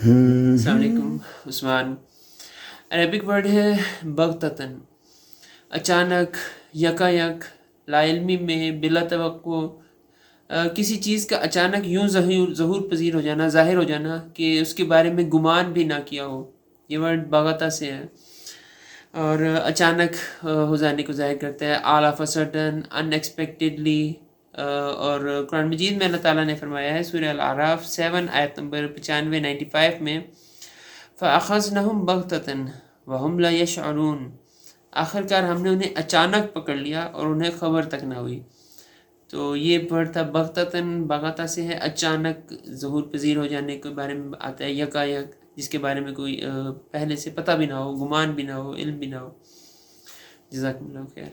السلام علیکم عثمان. Arabic word ہے بغتتاً، اچانک، یکا یک، لا علمی میں، بلا توقع. کسی چیز کا اچانک یوں ظہور پذیر ہو جانا، ظاہر ہو جانا کہ اس کے بارے میں گمان بھی نہ کیا ہو. یہ ورڈ بغتہ سے ہے اور اچانک ہو جانے کو ظاہر کرتا ہے. All of a sudden, in expectedly. اور قرآن مجید میں اللہ تعالیٰ نے فرمایا ہے سورہ الاعراف 7 آیت نمبر 95 میں، فَأَخَذْنَهُمْ بَغْتَةً وَهُمْ لَا يَشْعُرُونَ. آخر کار ہم نے انہیں اچانک پکڑ لیا اور انہیں خبر تک نہ ہوئی. تو یہ ورڈ تھا بغتتاً، بغتہ سے ہے، اچانک ظہور پذیر ہو جانے کے بارے میں آتا ہے. یکا یک، جس کے بارے میں کوئی پہلے سے پتہ بھی نہ ہو، گمان بھی نہ ہو، علم بھی نہ ہو. جزاکم اللہ خیر.